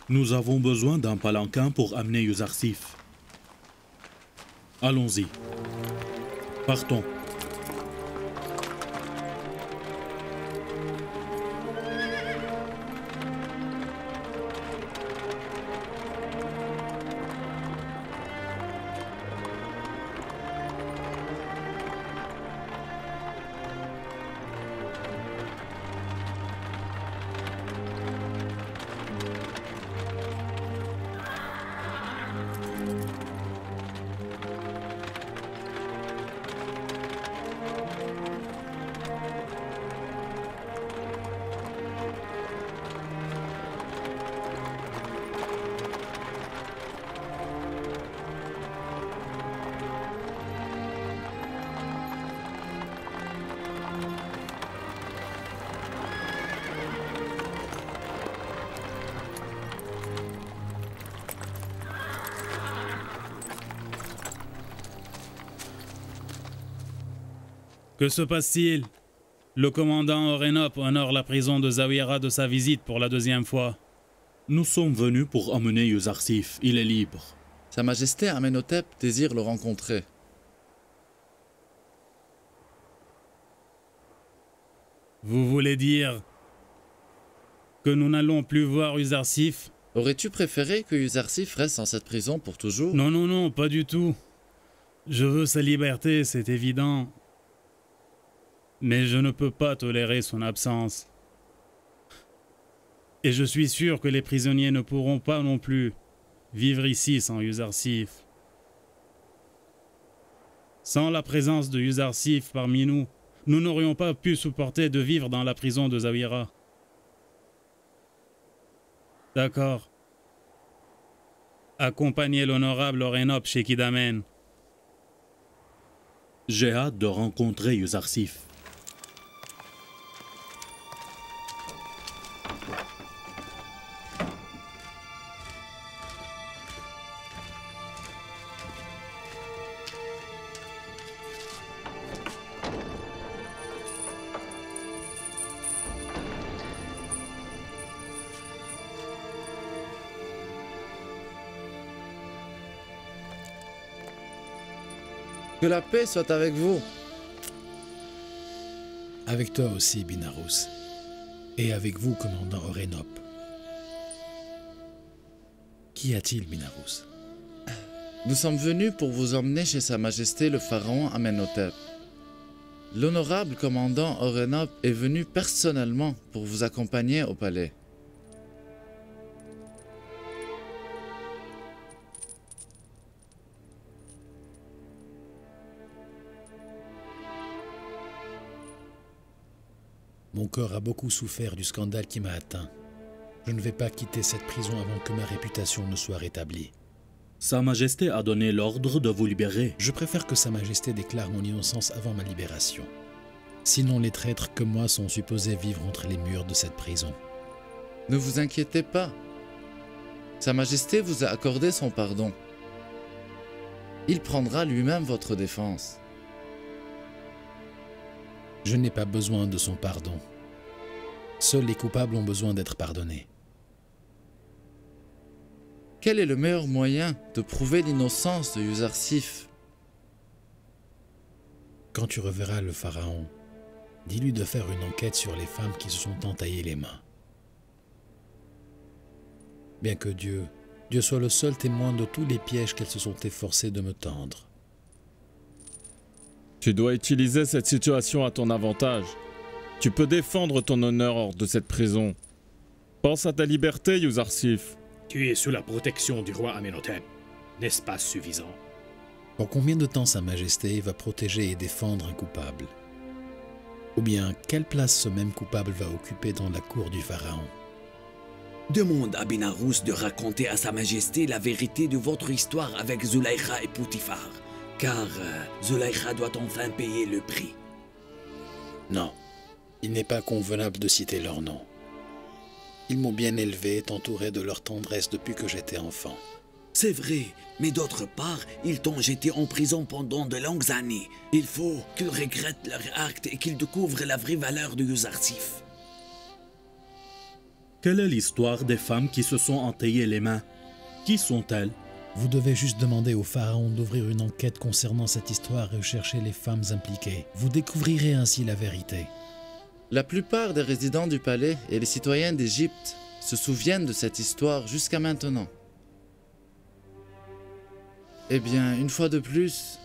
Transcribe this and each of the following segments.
Nous avons besoin d'un palanquin pour amener Yuzarsif. Allons-y. Partons. Que se passe-t-il? Le commandant Orenop honore la prison de Zawira de sa visite pour la deuxième fois. Nous sommes venus pour emmener Yuzarsif. Il est libre. Sa Majesté Amenhotep désire le rencontrer. Vous voulez dire que nous n'allons plus voir Yuzarsif? Aurais-tu préféré que Yuzarsif reste dans cette prison pour toujours? Non, non, non, pas du tout. Je veux sa liberté, c'est évident. Mais je ne peux pas tolérer son absence. Et je suis sûr que les prisonniers ne pourront pas non plus vivre ici sans Yuzarsif. Sans la présence de Yuzarsif parmi nous, nous n'aurions pas pu supporter de vivre dans la prison de Zawira. D'accord. Accompagnez l'honorable Orenop chez Kidamen. J'ai hâte de rencontrer Yuzarsif. Que la paix soit avec vous. Avec toi aussi, Binarous. Et avec vous, commandant Orenop. Qu'y a-t-il, Binarous? Nous sommes venus pour vous emmener chez Sa Majesté le pharaon Amenhotep. L'honorable commandant Orenop est venu personnellement pour vous accompagner au palais. Mon corps a beaucoup souffert du scandale qui m'a atteint. Je ne vais pas quitter cette prison avant que ma réputation ne soit rétablie. Sa Majesté a donné l'ordre de vous libérer. Je préfère que Sa Majesté déclare mon innocence avant ma libération. Sinon, les traîtres comme moi sont supposés vivre entre les murs de cette prison. Ne vous inquiétez pas. Sa Majesté vous a accordé son pardon. Il prendra lui-même votre défense. Je n'ai pas besoin de son pardon. Seuls les coupables ont besoin d'être pardonnés. Quel est le meilleur moyen de prouver l'innocence de Yuzarsif? Quand tu reverras le pharaon, dis-lui de faire une enquête sur les femmes qui se sont entaillées les mains. Bien que Dieu soit le seul témoin de tous les pièges qu'elles se sont efforcées de me tendre. Tu dois utiliser cette situation à ton avantage. Tu peux défendre ton honneur hors de cette prison. Pense à ta liberté, Yuzarsif. Tu es sous la protection du roi Amenhotep. N'est-ce pas suffisant? Pour combien de temps Sa Majesté va protéger et défendre un coupable? Ou bien, quelle place ce même coupable va occuper dans la cour du pharaon? Demande à Binarous de raconter à Sa Majesté la vérité de votre histoire avec Zulaykha et Poutifar. Car Zulaykha doit enfin payer le prix. Non, il n'est pas convenable de citer leur nom. Ils m'ont bien élevé et entouré de leur tendresse depuis que j'étais enfant. C'est vrai, mais d'autre part, ils t'ont jeté en prison pendant de longues années. Il faut qu'ils regrettent leur acte et qu'ils découvrent la vraie valeur de Yuzarsif. Quelle est l'histoire des femmes qui se sont entaillées les mains? Qui sont-elles? Vous devez juste demander au pharaon d'ouvrir une enquête concernant cette histoire et rechercher les femmes impliquées. Vous découvrirez ainsi la vérité. La plupart des résidents du palais et les citoyens d'Égypte se souviennent de cette histoire jusqu'à maintenant. Eh bien, une fois de plus,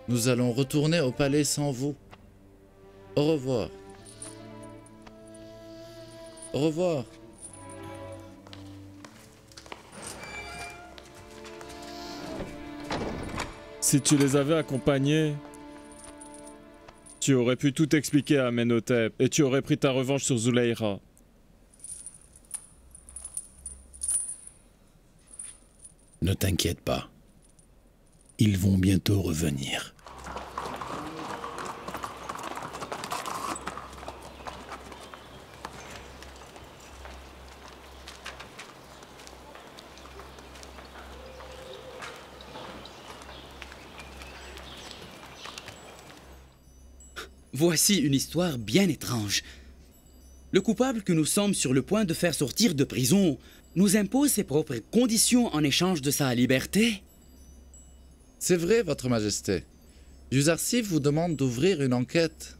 nous allons retourner au palais sans vous. Au revoir. Au revoir. Si tu les avais accompagnés, tu aurais pu tout expliquer à Amenhotep et tu aurais pris ta revanche sur Zuleika. Ne t'inquiète pas. Ils vont bientôt revenir. Voici une histoire bien étrange. Le coupable que nous sommes sur le point de faire sortir de prison nous impose ses propres conditions en échange de sa liberté. C'est vrai, Votre Majesté. Yuzarsif vous demande d'ouvrir une enquête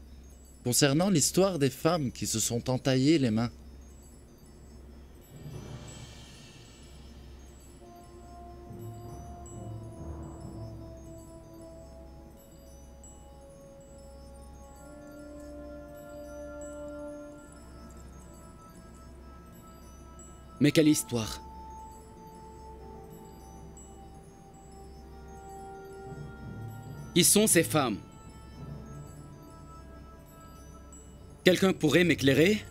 concernant l'histoire des femmes qui se sont entaillées les mains. Mais quelle histoire? Qui sont ces femmes? Quelqu'un pourrait m'éclairer?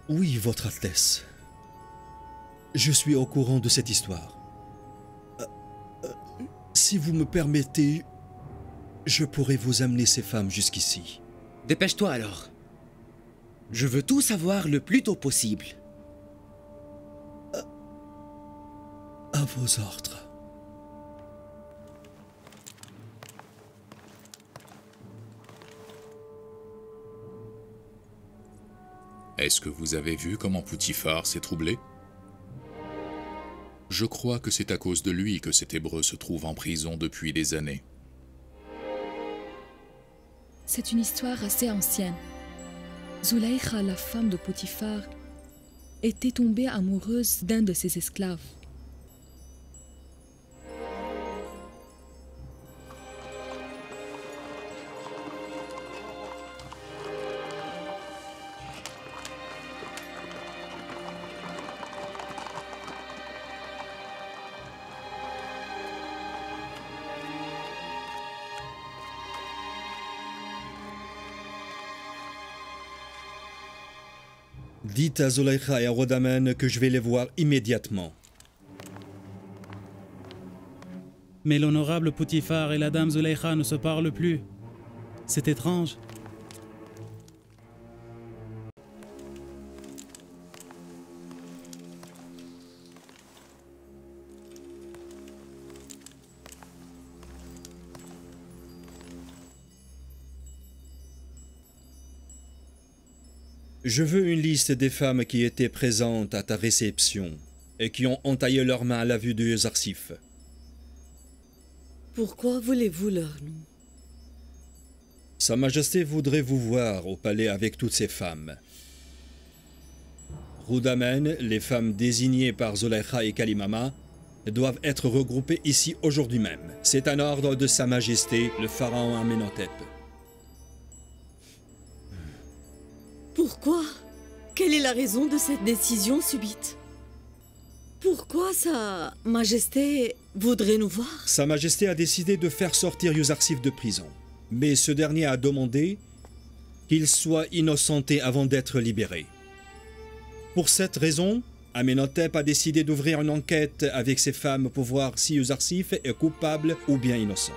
Oui, Votre Altesse. Je suis au courant de cette histoire. Si vous me permettez, je pourrais vous amener ces femmes jusqu'ici. Dépêche-toi alors. Je veux tout savoir le plus tôt possible. À vos ordres. Est-ce que vous avez vu comment Poutifar s'est troublé? Je crois que c'est à cause de lui que cet Hébreu se trouve en prison depuis des années. C'est une histoire assez ancienne. Zuleika, la femme de Poutifar, était tombée amoureuse d'un de ses esclaves. Dites à Zuleika et à Rhodamen que je vais les voir immédiatement. Mais l'honorable Poutifar et la dame Zuleika ne se parlent plus. C'est étrange. Je veux une liste des femmes qui étaient présentes à ta réception et qui ont entaillé leurs mains à la vue de Yuzarsif. Pourquoi voulez-vous leur nom? Sa Majesté voudrait vous voir au palais avec toutes ces femmes. Rhodamen, les femmes désignées par Zuleika et Kalimama, doivent être regroupées ici aujourd'hui même. C'est un ordre de Sa Majesté, le pharaon Amenhotep. Pourquoi? Quelle est la raison de cette décision subite? Pourquoi Sa Majesté voudrait nous voir? Sa Majesté a décidé de faire sortir Yuzarsif de prison. Mais ce dernier a demandé qu'il soit innocenté avant d'être libéré. Pour cette raison, Amenhotep a décidé d'ouvrir une enquête avec ces femmes pour voir si Yuzarsif est coupable ou bien innocent.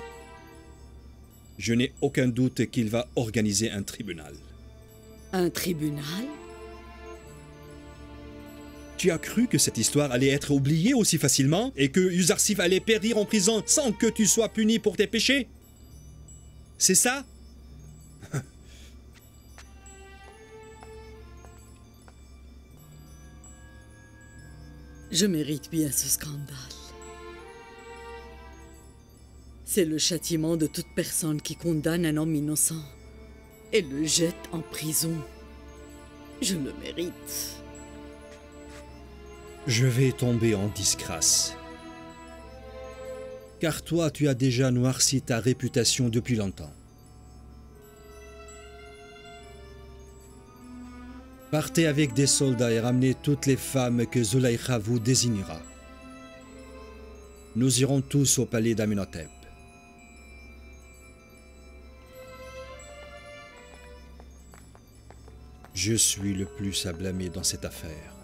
Je n'ai aucun doute qu'il va organiser un tribunal. Un tribunal? Tu as cru que cette histoire allait être oubliée aussi facilement et que Yuzarsif allait périr en prison sans que tu sois puni pour tes péchés? C'est ça? Je mérite bien ce scandale. C'est le châtiment de toute personne qui condamne un homme innocent et le jette en prison. Je le mérite. Je vais tomber en disgrâce. Car toi, tu as déjà noirci ta réputation depuis longtemps. Partez avec des soldats et ramenez toutes les femmes que Zulaykha vous désignera. Nous irons tous au palais d'Amenhotep. Je suis le plus à blâmer dans cette affaire.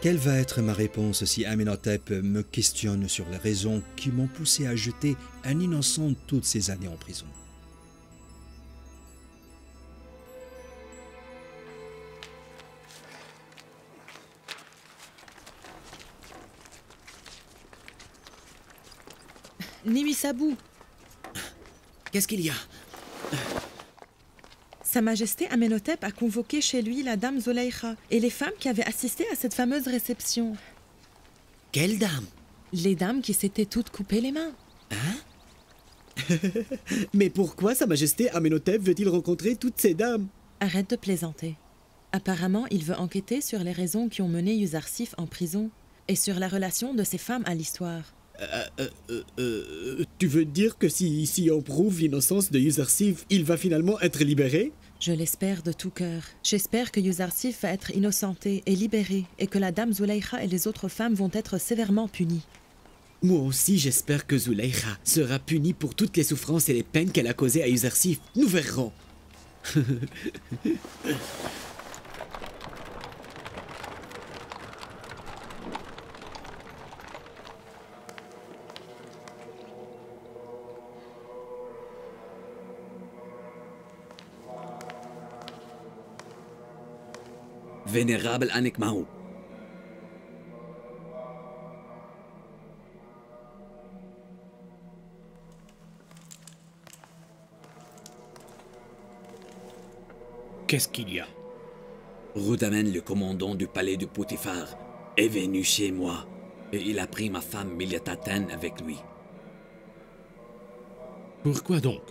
Quelle va être ma réponse si Amenhotep me questionne sur les raisons qui m'ont poussé à jeter un innocent toutes ces années en prison? Nimisabou, Qu'est-ce qu'il y a? Sa Majesté Amenhotep a convoqué chez lui la dame Zulaykha et les femmes qui avaient assisté à cette fameuse réception. Quelle dame? Les dames qui s'étaient toutes coupées les mains. Mais pourquoi Sa Majesté Amenhotep veut-il rencontrer toutes ces dames? Arrête de plaisanter. Apparemment, il veut enquêter sur les raisons qui ont mené Yuzarsif en prison et sur la relation de ces femmes à l'histoire. Tu veux dire que si on prouve l'innocence de Yuzarsif, il va finalement être libéré? Je l'espère de tout cœur. J'espère que Yuzarsif va être innocenté et libéré et que la dame Zulaykha et les autres femmes vont être sévèrement punies. Moi aussi, j'espère que Zulaykha sera punie pour toutes les souffrances et les peines qu'elle a causées à Yuzarsif. Nous verrons. Vénérable Anek Mahou. Qu'est-ce qu'il y a? Rudamen, le commandant du palais de Potiphar, est venu chez moi et il a pris ma femme Miliataten avec lui. Pourquoi donc?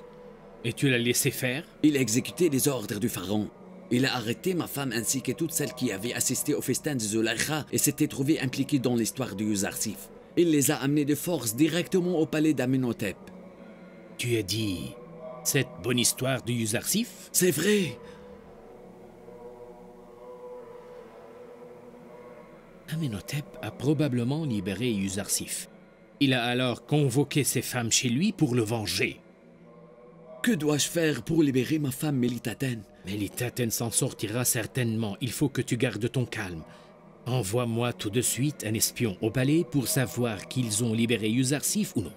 Et tu l'as laissé faire? Il a exécuté les ordres du pharaon. Il a arrêté ma femme ainsi que toutes celles qui avaient assisté au festin de Zulaykha et s'étaient trouvées impliquées dans l'histoire de Yuzarsif. Il les a amenées de force directement au palais d'Amenhotep. Tu as dit cette bonne histoire de Yuzarsif? C'est vrai. Amenhotep a probablement libéré Yuzarsif. Il a alors convoqué ses femmes chez lui pour le venger. Que dois-je faire pour libérer ma femme Miliataten? Miliataten s'en sortira certainement. Il faut que tu gardes ton calme. Envoie-moi tout de suite un espion au palais pour savoir qu'ils ont libéré Yuzarsif ou non.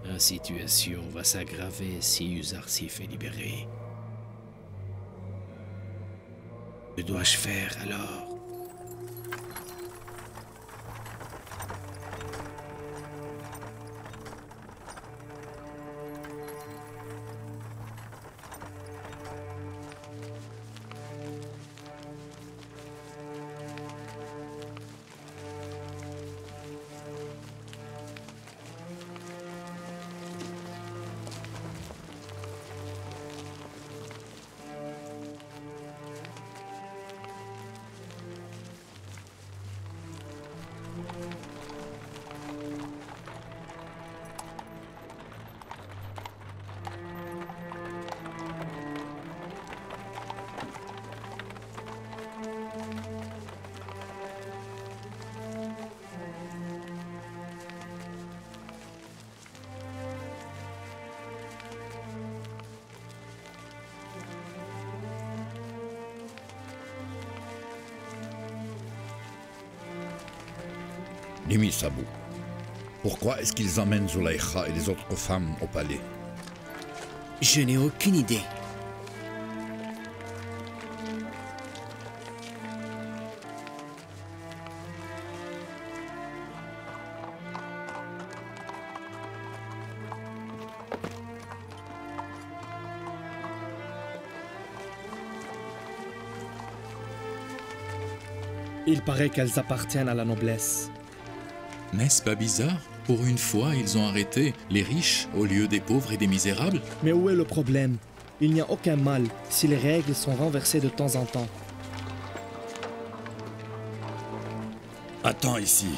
La situation va s'aggraver si Yuzarsif est libéré. Que dois-je faire alors? Nimisabou, pourquoi est-ce qu'ils emmènent Zulaykha et les autres femmes au palais? Je n'ai aucune idée. Il paraît qu'elles appartiennent à la noblesse. N'est-ce pas bizarre? Pour une fois, ils ont arrêté les riches au lieu des pauvres et des misérables. Mais où est le problème? Il n'y a aucun mal si les règles sont renversées de temps en temps. Attends ici.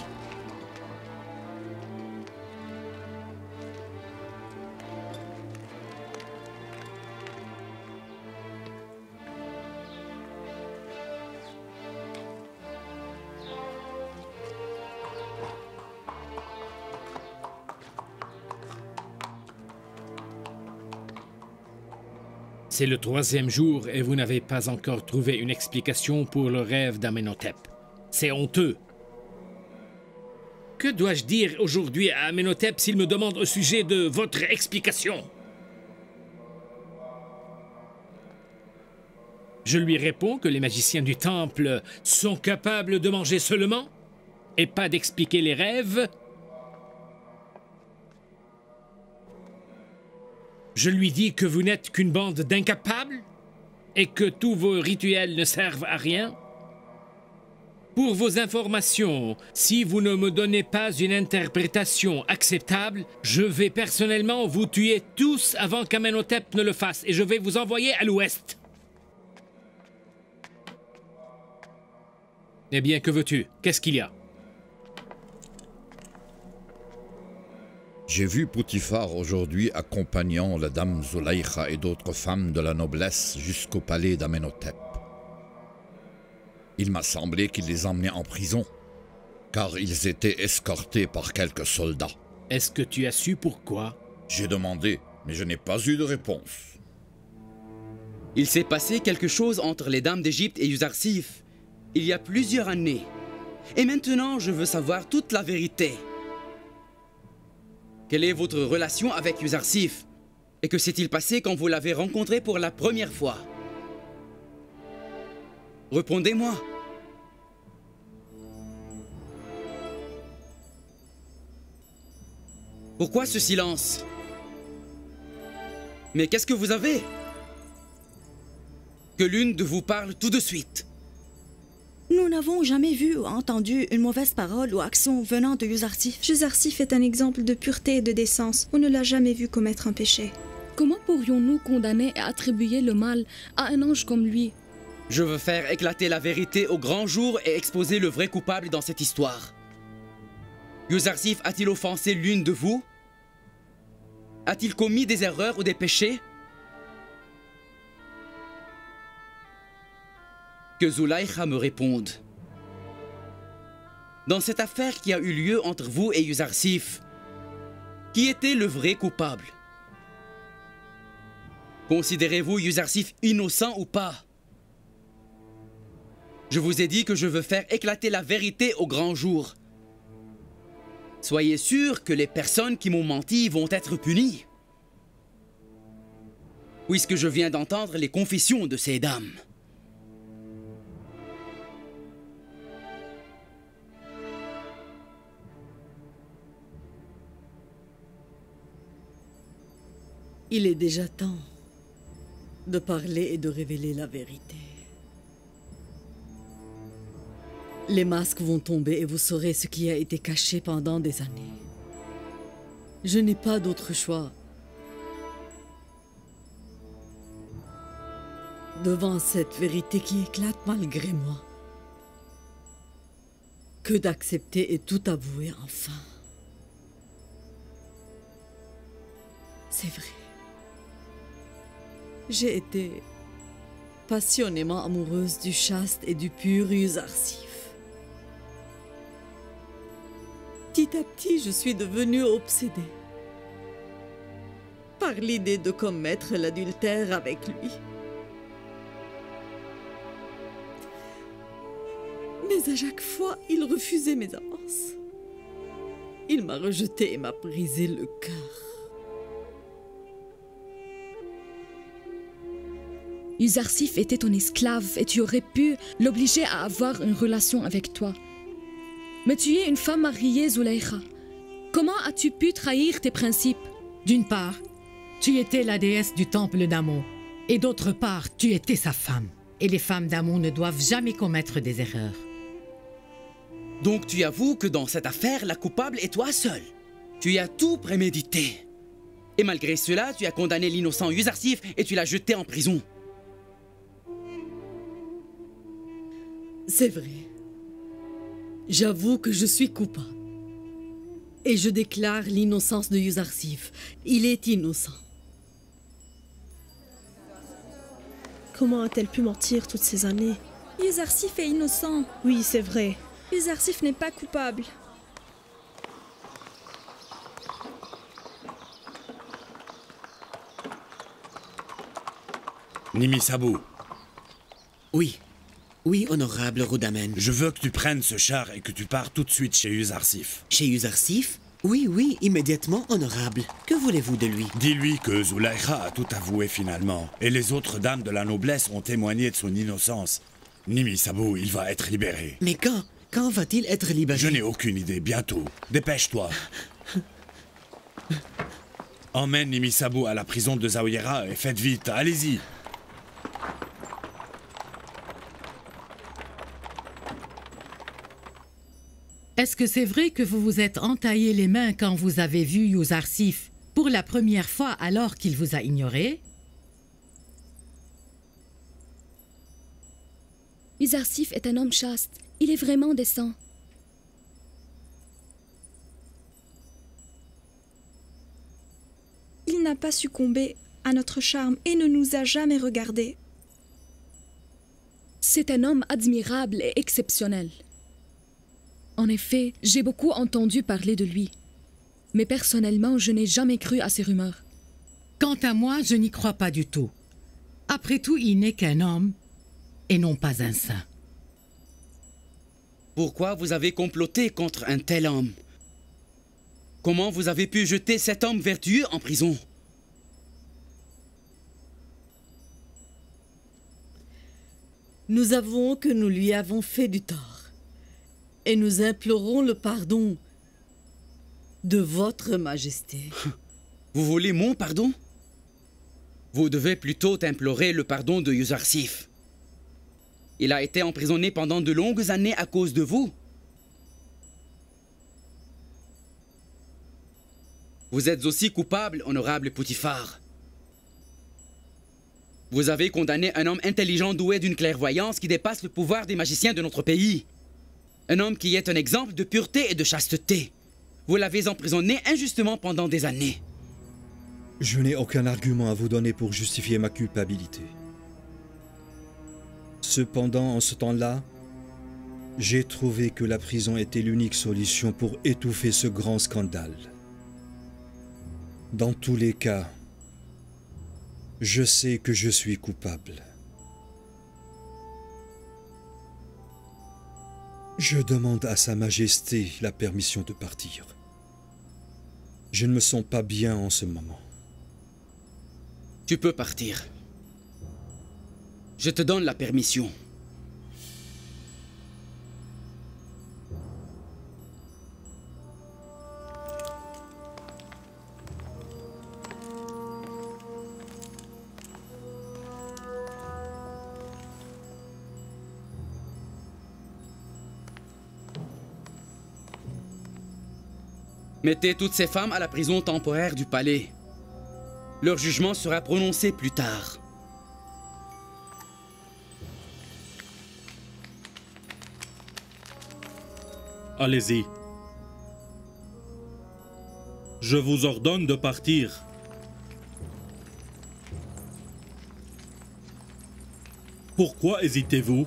C'est le 3e jour et vous n'avez pas encore trouvé une explication pour le rêve d'Amenhotep. C'est honteux. Que dois-je dire aujourd'hui à Amenhotep s'il me demande au sujet de votre explication? Je lui réponds que les magiciens du temple sont capables de manger seulement et pas d'expliquer les rêves. Je lui dis que vous n'êtes qu'une bande d'incapables et que tous vos rituels ne servent à rien. Pour vos informations, si vous ne me donnez pas une interprétation acceptable, je vais personnellement vous tuer tous avant qu'Amenhotep ne le fasse et je vais vous envoyer à l'ouest. Eh bien, que veux-tu? Qu'est-ce qu'il y a? J'ai vu Poutifar aujourd'hui accompagnant la dame Zulaïcha et d'autres femmes de la noblesse jusqu'au palais d'Amenhotep. Il m'a semblé qu'il les emmenait en prison, car ils étaient escortés par quelques soldats. Est-ce que tu as su pourquoi? J'ai demandé, mais je n'ai pas eu de réponse. Il s'est passé quelque chose entre les dames d'Égypte et Yuzarsif il y a plusieurs années. Et maintenant, je veux savoir toute la vérité. Quelle est votre relation avec Yuzarsif? Et que s'est-il passé quand vous l'avez rencontré pour la première fois? Répondez-moi. Pourquoi ce silence? Mais qu'est-ce que vous avez? Que l'une de vous parle tout de suite. Nous n'avons jamais vu ou entendu une mauvaise parole ou action venant de Yuzarsif. Yuzarsif est un exemple de pureté et de décence. On ne l'a jamais vu commettre un péché. Comment pourrions-nous condamner et attribuer le mal à un ange comme lui? Je veux faire éclater la vérité au grand jour et exposer le vrai coupable dans cette histoire. Yuzarsif a-t-il offensé l'une de vous? A-t-il commis des erreurs ou des péchés? Que Zulaïcha me réponde. Dans cette affaire qui a eu lieu entre vous et Yuzarsif, qui était le vrai coupable? Considérez-vous Yuzarsif innocent ou pas? Je vous ai dit que je veux faire éclater la vérité au grand jour. Soyez sûrs que les personnes qui m'ont menti vont être punies. Puisque je viens d'entendre les confessions de ces dames. Il est déjà temps de parler et de révéler la vérité. Les masques vont tomber et vous saurez ce qui a été caché pendant des années. Je n'ai pas d'autre choix. Devant cette vérité qui éclate malgré moi, que d'accepter et tout avouer enfin. C'est vrai. J'ai été passionnément amoureuse du chaste et du pur Yuzarsif. Petit à petit, je suis devenue obsédée par l'idée de commettre l'adultère avec lui. Mais à chaque fois, il refusait mes avances. Il m'a rejetée et m'a brisé le cœur. Yuzarsif était ton esclave et tu aurais pu l'obliger à avoir une relation avec toi. Mais tu es une femme mariée, Zulaïcha. Comment as-tu pu trahir tes principes? D'une part, tu étais la déesse du temple d'Amon. Et d'autre part, tu étais sa femme. Et les femmes d'Amon ne doivent jamais commettre des erreurs. Donc tu avoues que dans cette affaire, la coupable est toi seul. Tu y as tout prémédité. Et malgré cela, tu as condamné l'innocent Yuzarsif et tu l'as jeté en prison. C'est vrai. J'avoue que je suis coupable. Et je déclare l'innocence de Yuzarsif. Il est innocent. Comment a-t-elle pu mentir toutes ces années? Yuzarsif est innocent. Oui, c'est vrai. Yuzarsif n'est pas coupable. Nimisabou. Oui. Oui, honorable Rudamen. Je veux que tu prennes ce char et que tu pars tout de suite chez Yuzarsif. Chez Yuzarsif? Oui, oui, immédiatement, honorable. Que voulez-vous de lui? Dis-lui que Zulaïcha a tout avoué finalement, et les autres dames de la noblesse ont témoigné de son innocence. Nimisabou, il va être libéré. Mais quand? Quand va-t-il être libéré? Je n'ai aucune idée, bientôt. Dépêche-toi. Emmène Nimisabou à la prison de Zaouïra et faites vite, allez-y. Est-ce que c'est vrai que vous vous êtes entaillé les mains quand vous avez vu Yuzarsif pour la première fois alors qu'il vous a ignoré? Yuzarsif est un homme chaste. Il est vraiment décent. Il n'a pas succombé à notre charme et ne nous a jamais regardés. C'est un homme admirable et exceptionnel. En effet, j'ai beaucoup entendu parler de lui. Mais personnellement, je n'ai jamais cru à ces rumeurs. Quant à moi, je n'y crois pas du tout. Après tout, il n'est qu'un homme et non pas un saint. Pourquoi vous avez comploté contre un tel homme? Comment vous avez pu jeter cet homme vertueux en prison? Nous avouons que nous lui avons fait du tort. Et nous implorons le pardon de votre majesté. Vous voulez mon pardon? Vous devez plutôt implorer le pardon de Yuzarsif. Il a été emprisonné pendant de longues années à cause de vous. Vous êtes aussi coupable, honorable Poutifar. Vous avez condamné un homme intelligent doué d'une clairvoyance qui dépasse le pouvoir des magiciens de notre pays. Un homme qui est un exemple de pureté et de chasteté. Vous l'avez emprisonné injustement pendant des années. Je n'ai aucun argument à vous donner pour justifier ma culpabilité. Cependant, en ce temps-là, j'ai trouvé que la prison était l'unique solution pour étouffer ce grand scandale. Dans tous les cas, je sais que je suis coupable. Je demande à Sa Majesté la permission de partir. Je ne me sens pas bien en ce moment. Tu peux partir. Je te donne la permission. Mettez toutes ces femmes à la prison temporaire du palais. Leur jugement sera prononcé plus tard. Allez-y. Je vous ordonne de partir. Pourquoi hésitez-vous?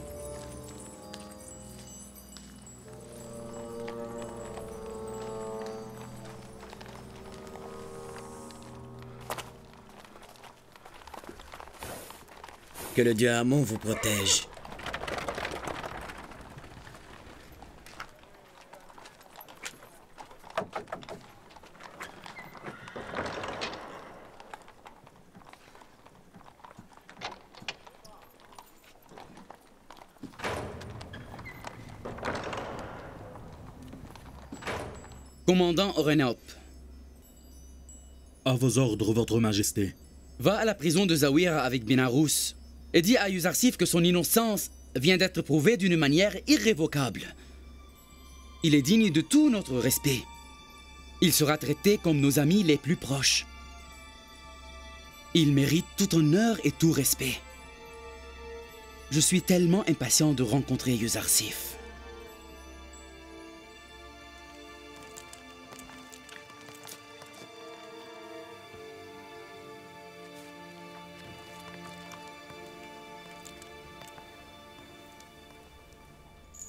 Que le dieu Amon vous protège. Commandant Orenop. À vos ordres, votre majesté. Va à la prison de Zaouïra avec Benarous et dis à Yuzarsif que son innocence vient d'être prouvée d'une manière irrévocable. Il est digne de tout notre respect. Il sera traité comme nos amis les plus proches. Il mérite tout honneur et tout respect. Je suis tellement impatient de rencontrer Yuzarsif.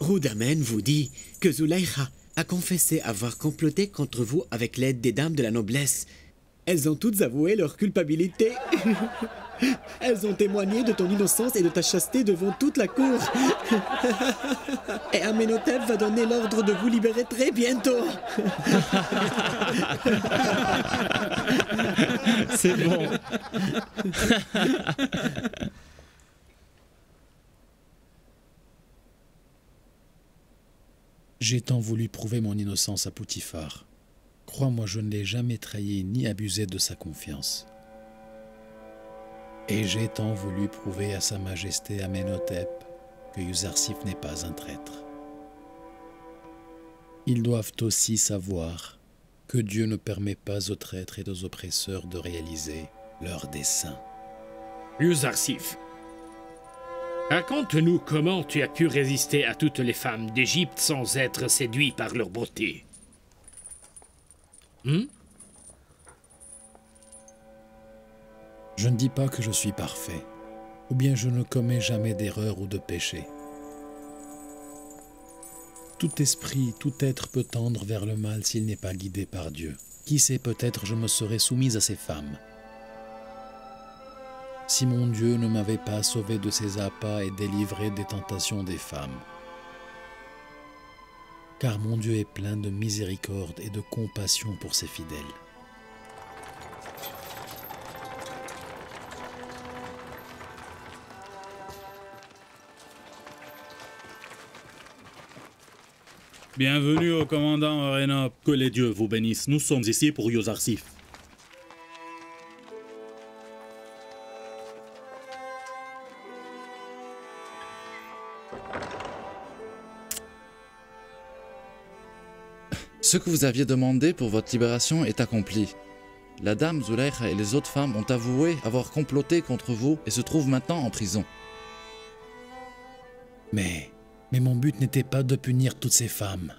Rudamen vous dit que Zulaïcha a confessé avoir comploté contre vous avec l'aide des dames de la noblesse. Elles ont toutes avoué leur culpabilité. Elles ont témoigné de ton innocence et de ta chasteté devant toute la cour. Et Amenhotep va donner l'ordre de vous libérer très bientôt. C'est bon. J'ai tant voulu prouver mon innocence à Poutifar. Crois-moi, je ne l'ai jamais trahi ni abusé de sa confiance. Et j'ai tant voulu prouver à Sa Majesté Amenhotep que Yuzarsif n'est pas un traître. Ils doivent aussi savoir que Dieu ne permet pas aux traîtres et aux oppresseurs de réaliser leurs desseins. Yuzarsif, raconte-nous comment tu as pu résister à toutes les femmes d'Égypte sans être séduit par leur beauté. Je ne dis pas que je suis parfait, ou bien je ne commets jamais d'erreur ou de péché. Tout esprit, tout être peut tendre vers le mal s'il n'est pas guidé par Dieu. Qui sait, peut-être je me serais soumise à ces femmes. Si mon Dieu ne m'avait pas sauvé de ses appâts et délivré des tentations des femmes. Car mon Dieu est plein de miséricorde et de compassion pour ses fidèles. Bienvenue au commandant Orenop. Que les dieux vous bénissent. Nous sommes ici pour Yuzarsif. Ce que vous aviez demandé pour votre libération est accompli. La dame Zulaïcha et les autres femmes ont avoué avoir comploté contre vous et se trouvent maintenant en prison. Mais mon but n'était pas de punir toutes ces femmes.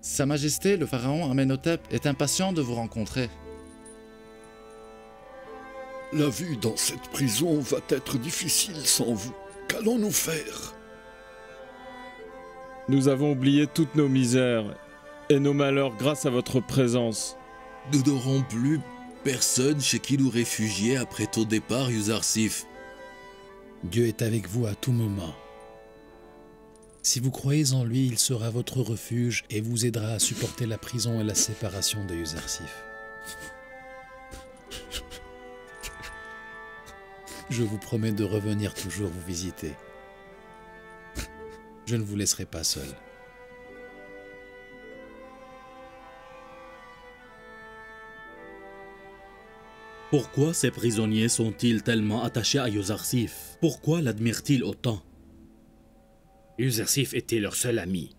Sa Majesté, le pharaon Amenhotep, est impatient de vous rencontrer. La vie dans cette prison va être difficile sans vous. Qu'allons-nous faire? Nous avons oublié toutes nos misères et nos malheurs grâce à votre présence. Nous n'aurons plus personne chez qui nous réfugier après ton départ, Yuzarsif. Dieu est avec vous à tout moment. Si vous croyez en lui, il sera votre refuge et vous aidera à supporter la prison et la séparation de Yuzarsif. Je vous promets de revenir toujours vous visiter. Je ne vous laisserai pas seul. Pourquoi ces prisonniers sont-ils tellement attachés à Yuzarsif? Pourquoi l'admirent-ils autant? Yuzarsif était leur seul ami.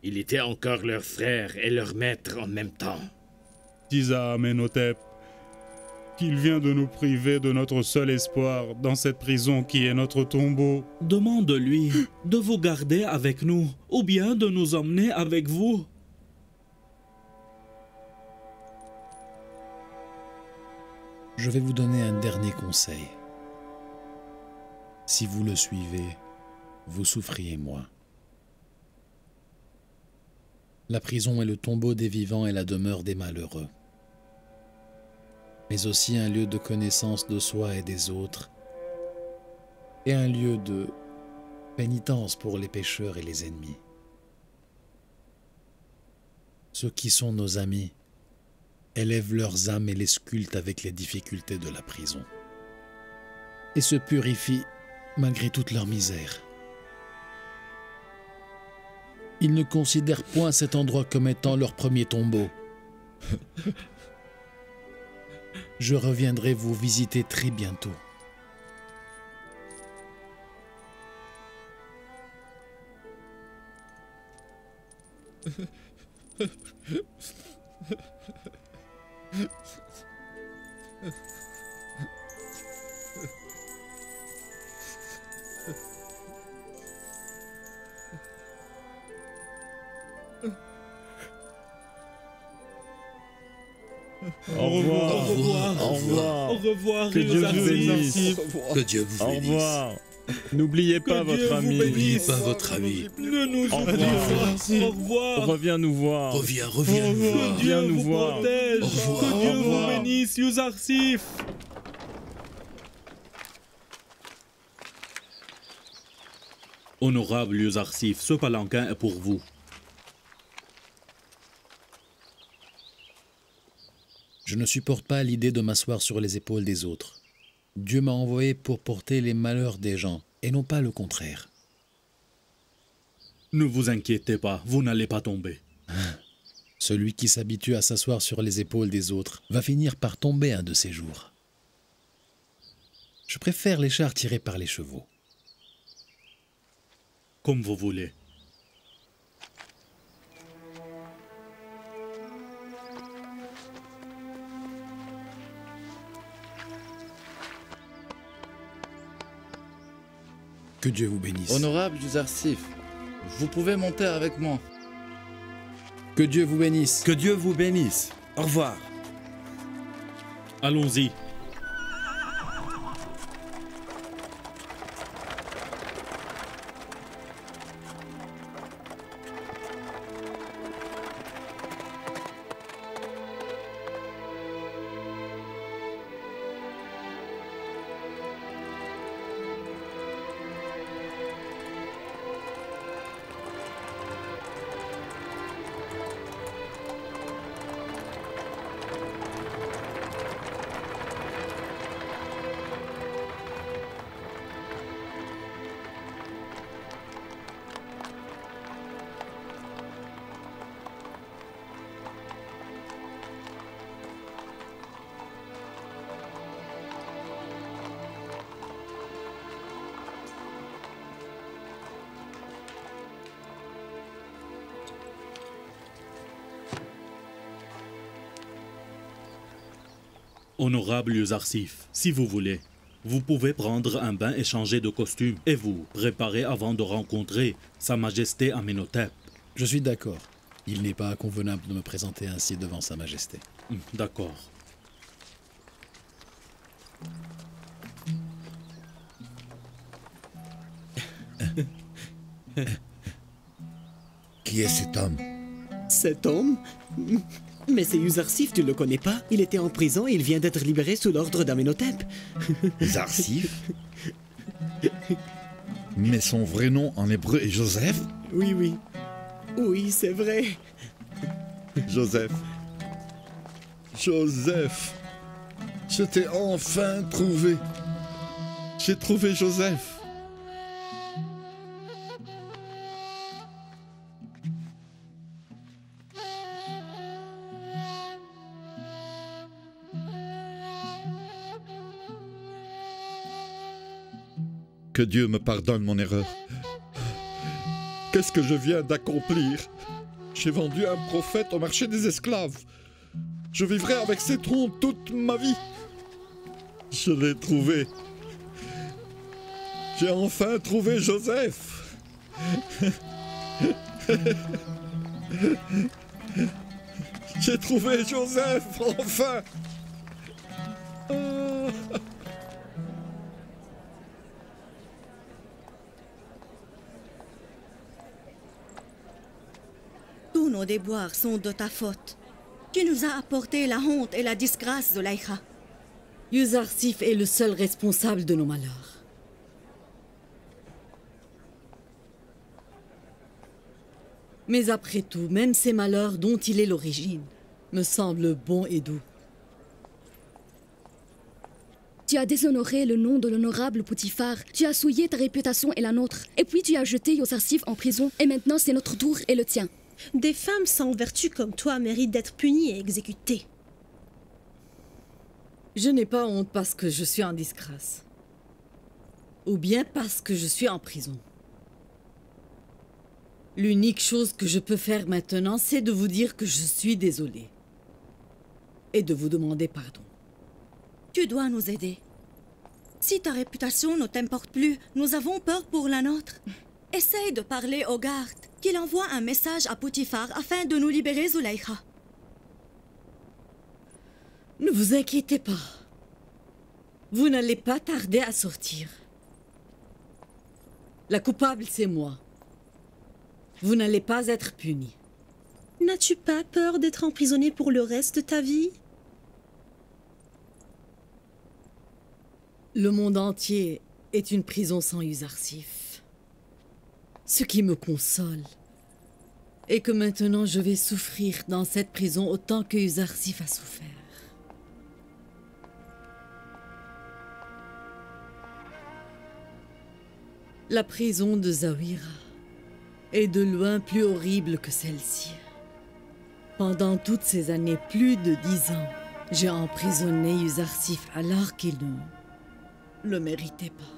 Il était encore leur frère et leur maître en même temps. Dis à Amenhotep qu'il vient de nous priver de notre seul espoir dans cette prison qui est notre tombeau. Demande-lui de vous garder avec nous ou bien de nous emmener avec vous. Je vais vous donner un dernier conseil. Si vous le suivez, vous souffriez moins. La prison est le tombeau des vivants et la demeure des malheureux, mais aussi un lieu de connaissance de soi et des autres, et un lieu de pénitence pour les pécheurs et les ennemis. Ceux qui sont nos amis élèvent leurs âmes et les sculptent avec les difficultés de la prison, et se purifient malgré toute leur misère. Ils ne considèrent point cet endroit comme étant leur premier tombeau. Je reviendrai vous visiter très bientôt. Au revoir. Au revoir. Au revoir. Au revoir. Que Dieu vous bénisse. Que Dieu vous bénisse. Au revoir. N'oubliez pas votre ami. N'oubliez pas votre ami. Ne nous Au oubliez pas. Au revoir. Reviens nous voir. Reviens nous voir. Viens nous voir. Protège. Au revoir. Que Dieu Au revoir. vous bénisse, Yuzarsif. Honorable Yuzarsif, ce palanquin est pour vous. Je ne supporte pas l'idée de m'asseoir sur les épaules des autres. Dieu m'a envoyé pour porter les malheurs des gens, et non pas le contraire. Ne vous inquiétez pas, vous n'allez pas tomber. Celui qui s'habitue à s'asseoir sur les épaules des autres va finir par tomber un de ces jours. Je préfère les chars tirés par les chevaux. Comme vous voulez. Que Dieu vous bénisse. Honorable Yuzarsif, vous pouvez monter avec moi. Que Dieu vous bénisse. Que Dieu vous bénisse. Au revoir. Allons-y. Honorable Yuzarsif, si vous voulez, vous pouvez prendre un bain et changer de costume et vous préparer avant de rencontrer Sa Majesté Amenhotep. Je suis d'accord. Il n'est pas convenable de me présenter ainsi devant Sa Majesté. D'accord. Qui est cet homme? Cet homme? Mais c'est Yuzarsif, tu le connais pas? Il était en prison et il vient d'être libéré sous l'ordre d'Amenhotep. Yuzarsif? Mais son vrai nom en hébreu est Joseph? Oui, oui. Oui, c'est vrai. Joseph. Joseph. Je t'ai enfin trouvé. J'ai trouvé Joseph. Que Dieu me pardonne mon erreur. Qu'est-ce que je viens d'accomplir? J'ai vendu un prophète au marché des esclaves. Je vivrai avec ces troncs toute ma vie. Je l'ai trouvé. J'ai enfin trouvé Joseph. J'ai trouvé Joseph, enfin. Tous nos déboires sont de ta faute. Tu nous as apporté la honte et la disgrâce, Zulaïcha. Yuzarsif est le seul responsable de nos malheurs. Mais après tout, même ces malheurs dont il est l'origine me semblent bons et doux. Tu as déshonoré le nom de l'honorable Poutifar. Tu as souillé ta réputation et la nôtre. Et puis tu as jeté Yuzarsif en prison. Et maintenant c'est notre tour et le tien. Des femmes sans vertu comme toi méritent d'être punies et exécutées. Je n'ai pas honte parce que je suis en disgrâce. Ou bien parce que je suis en prison. L'unique chose que je peux faire maintenant, c'est de vous dire que je suis désolée. Et de vous demander pardon. Tu dois nous aider. Si ta réputation ne t'importe plus, nous avons peur pour la nôtre. Essaye de parler au garde, qu'il envoie un message à Potiphar afin de nous libérer Zulaïcha. Ne vous inquiétez pas. Vous n'allez pas tarder à sortir. La coupable, c'est moi. Vous n'allez pas être puni. N'as-tu pas peur d'être emprisonné pour le reste de ta vie? Le monde entier est une prison sans Yuzarsif. Ce qui me console est que maintenant je vais souffrir dans cette prison autant que Yuzarsif a souffert. La prison de Zawira est de loin plus horrible que celle-ci. Pendant toutes ces années, plus de 10 ans, j'ai emprisonné Yuzarsif alors qu'il ne le méritait pas.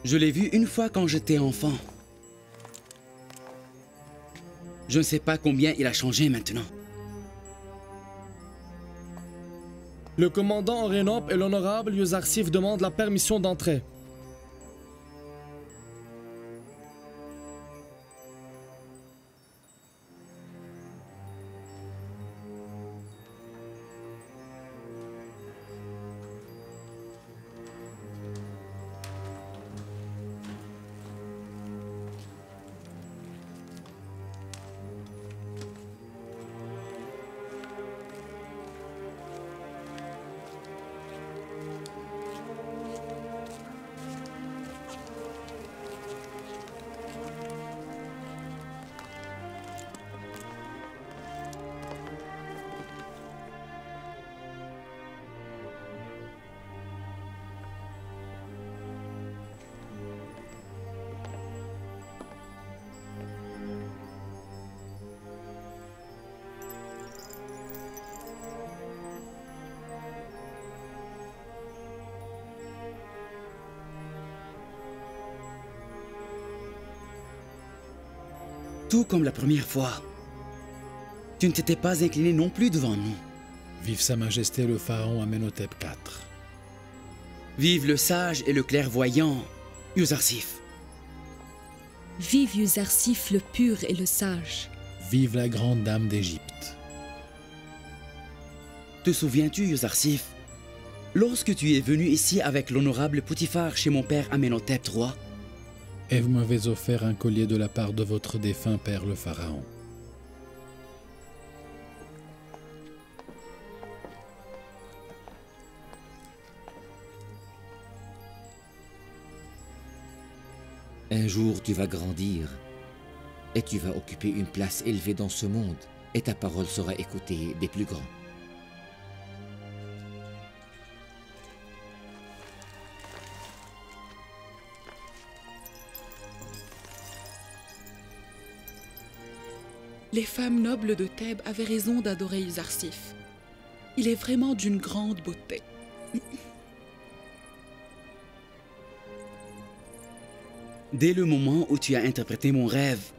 Je l'ai vu une fois quand j'étais enfant. Je ne sais pas combien il a changé maintenant. Le commandant Orenop et l'honorable Yuzarsif demandent la permission d'entrer. Tout comme la première fois. Tu ne t'étais pas incliné non plus devant nous. Vive Sa Majesté le pharaon Amenhotep IV. Vive le sage et le clairvoyant, Yuzarsif. Vive Yuzarsif le pur et le sage. Vive la grande dame d'Égypte. Te souviens-tu, Yuzarsif, lorsque tu es venu ici avec l'honorable Potiphar chez mon père Amenhotep III? Et vous m'avez offert un collier de la part de votre défunt père le pharaon. Un jour tu vas grandir et tu vas occuper une place élevée dans ce monde et ta parole sera écoutée des plus grands. Les femmes nobles de Thèbes avaient raison d'adorer Yuzarsif. Il est vraiment d'une grande beauté. Dès le moment où tu as interprété mon rêve,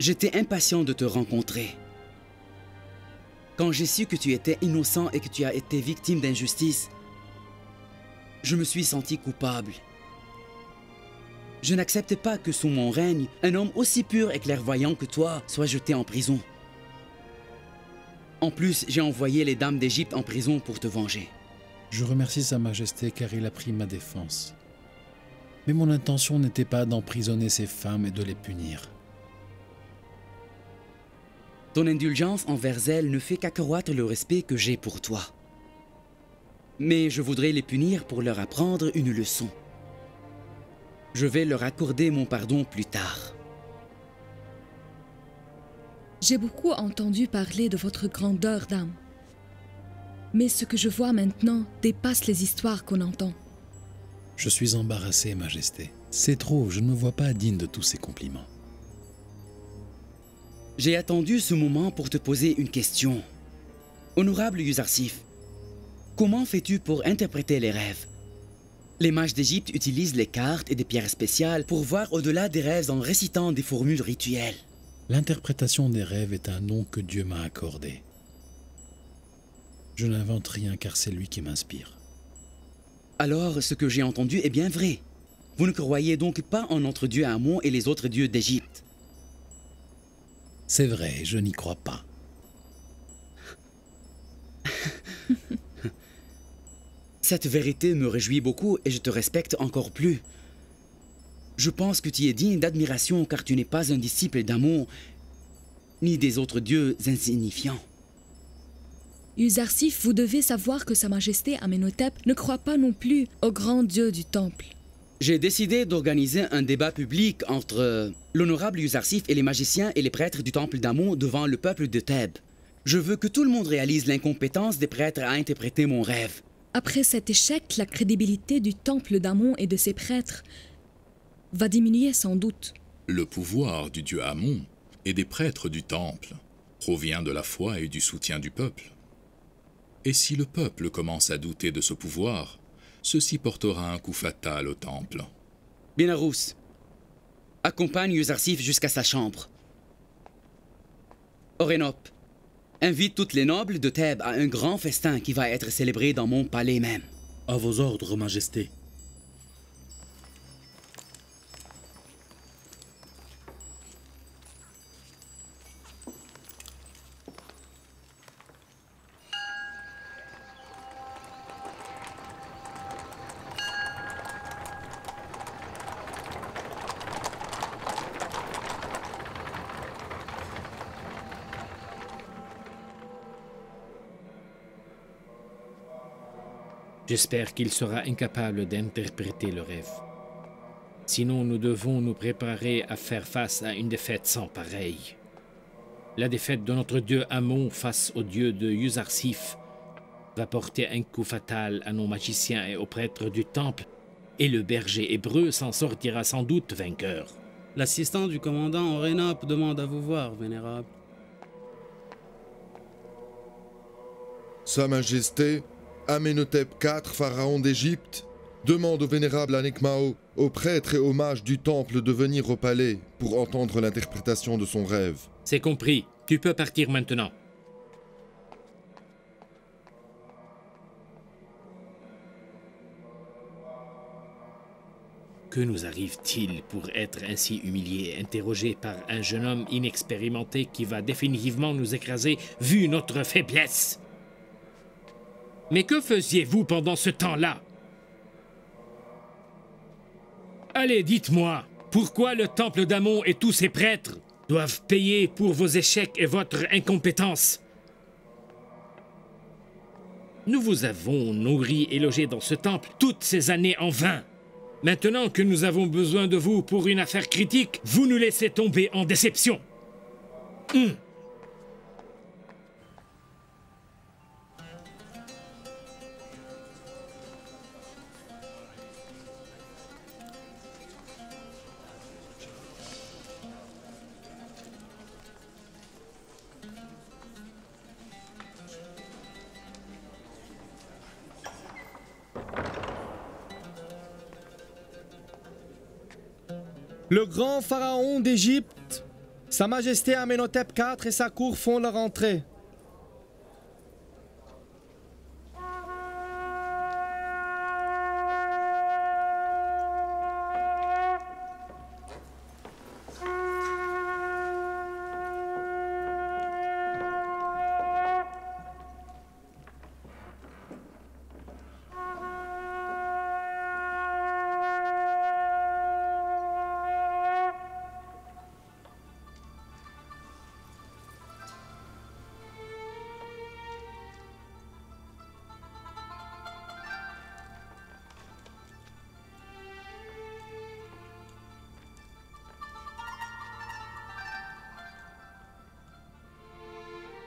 j'étais impatient de te rencontrer. Quand j'ai su que tu étais innocent et que tu as été victime d'injustice, je me suis senti coupable. Je n'accepte pas que sous mon règne, un homme aussi pur et clairvoyant que toi soit jeté en prison. En plus, j'ai envoyé les dames d'Égypte en prison pour te venger. Je remercie Sa Majesté car il a pris ma défense. Mais mon intention n'était pas d'emprisonner ces femmes et de les punir. Ton indulgence envers elles ne fait qu'accroître le respect que j'ai pour toi. mais je voudrais les punir pour leur apprendre une leçon. Je vais leur accorder mon pardon plus tard. J'ai beaucoup entendu parler de votre grandeur d'âme. Mais ce que je vois maintenant dépasse les histoires qu'on entend. Je suis embarrassé, Majesté. C'est trop, je ne me vois pas digne de tous ces compliments. J'ai attendu ce moment pour te poser une question. Honorable Yuzarsif, comment fais-tu pour interpréter les rêves? Les mages d'Égypte utilisent les cartes et des pierres spéciales pour voir au-delà des rêves en récitant des formules rituelles. L'interprétation des rêves est un don que Dieu m'a accordé. Je n'invente rien car c'est lui qui m'inspire. Alors, ce que j'ai entendu est bien vrai. Vous ne croyez donc pas en notre dieu Amon et les autres dieux d'Égypte? C'est vrai, je n'y crois pas. Cette vérité me réjouit beaucoup et je te respecte encore plus. Je pense que tu es digne d'admiration car tu n'es pas un disciple d'Amon ni des autres dieux insignifiants. Yuzarsif, vous devez savoir que Sa Majesté Amenhotep ne croit pas non plus au grand dieu du temple. J'ai décidé d'organiser un débat public entre l'honorable Yuzarsif et les magiciens et les prêtres du temple d'Amon devant le peuple de Thèbes. Je veux que tout le monde réalise l'incompétence des prêtres à interpréter mon rêve. Après cet échec, la crédibilité du temple d'Amon et de ses prêtres va diminuer sans doute. Le pouvoir du dieu Amon et des prêtres du temple provient de la foi et du soutien du peuple. Et si le peuple commence à douter de ce pouvoir, ceci portera un coup fatal au temple. Binarous, accompagne Yuzarsif jusqu'à sa chambre. Orénop, invite toutes les nobles de Thèbes à un grand festin qui va être célébré dans mon palais même. À vos ordres, Majesté. J'espère qu'il sera incapable d'interpréter le rêve. Sinon, nous devons nous préparer à faire face à une défaite sans pareille. La défaite de notre dieu Amon face au dieu de Yuzarsif va porter un coup fatal à nos magiciens et aux prêtres du temple, et le berger hébreu s'en sortira sans doute vainqueur. L'assistant du commandant Orénop demande à vous voir, Vénérable. Sa Majesté, Amenhotep IV, pharaon d'Égypte, demande au vénérable Anekmao, aux prêtres et aux mages du temple de venir au palais pour entendre l'interprétation de son rêve. C'est compris. Tu peux partir maintenant. Que nous arrive-t-il pour être ainsi humilié et interrogé par un jeune homme inexpérimenté qui va définitivement nous écraser vu notre faiblesse? Mais que faisiez-vous pendant ce temps-là? Allez, dites-moi, pourquoi le temple d'Amon et tous ses prêtres doivent payer pour vos échecs et votre incompétence? Nous vous avons nourri et logé dans ce temple toutes ces années en vain. Maintenant que nous avons besoin de vous pour une affaire critique, vous nous laissez tomber en déception. Le grand pharaon d'Égypte, Sa Majesté Amenhotep IV et sa cour font leur entrée.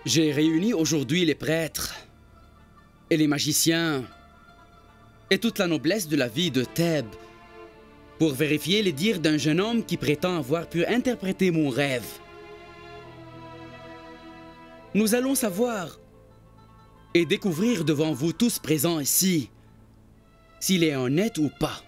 J'ai réuni aujourd'hui les prêtres et les magiciens et toute la noblesse de la ville de Thèbes pour vérifier les dires d'un jeune homme qui prétend avoir pu interpréter mon rêve. Nous allons savoir et découvrir devant vous tous présents ici s'il est honnête ou pas.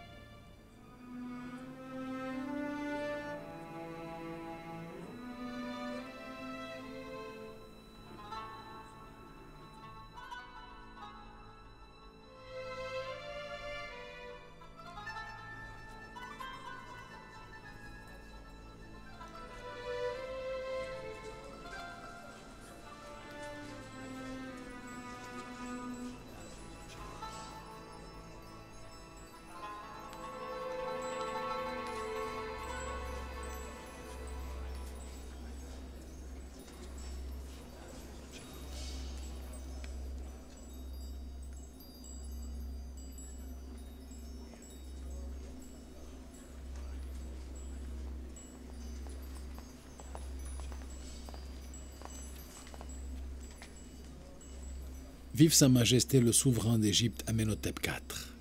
Vive Sa Majesté le souverain d'Égypte Amenhotep IV.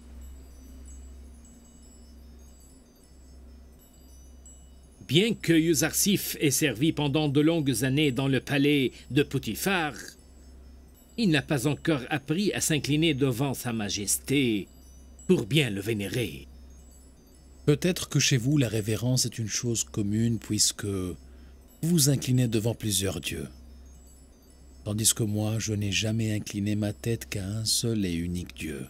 Bien que Yuzarsif ait servi pendant de longues années dans le palais de Potiphar, il n'a pas encore appris à s'incliner devant Sa Majesté pour bien le vénérer. Peut-être que chez vous, la révérence est une chose commune puisque vous vous inclinez devant plusieurs dieux. Tandis que moi, je n'ai jamais incliné ma tête qu'à un seul et unique Dieu.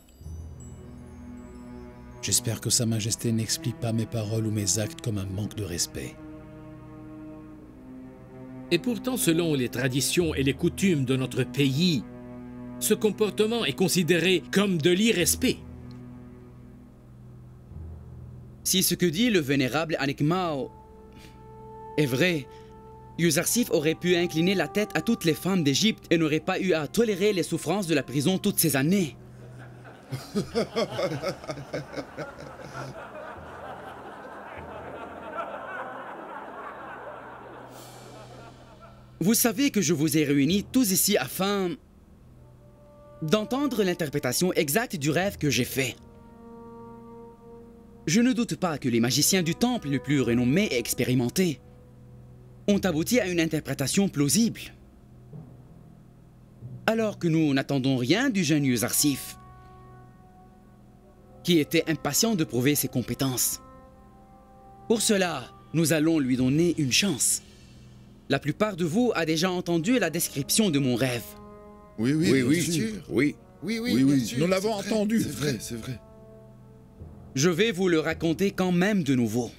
J'espère que Sa Majesté n'explique pas mes paroles ou mes actes comme un manque de respect. Et pourtant, selon les traditions et les coutumes de notre pays, ce comportement est considéré comme de l'irrespect. Si ce que dit le vénérable Anikmao est vrai, Yuzarsif aurait pu incliner la tête à toutes les femmes d'Égypte et n'aurait pas eu à tolérer les souffrances de la prison toutes ces années. Vous savez que je vous ai réunis tous ici afin d'entendre l'interprétation exacte du rêve que j'ai fait. Je ne doute pas que les magiciens du temple le plus renommés et expérimentés ont abouti à une interprétation plausible. Alors que nous n'attendons rien du jeune Yuzarsif, qui était impatient de prouver ses compétences. Pour cela, nous allons lui donner une chance. La plupart de vous a déjà entendu la description de mon rêve. Oui, bien sûr. Oui, nous l'avons entendu. C'est vrai, c'est vrai. Je vais vous le raconter quand même de nouveau.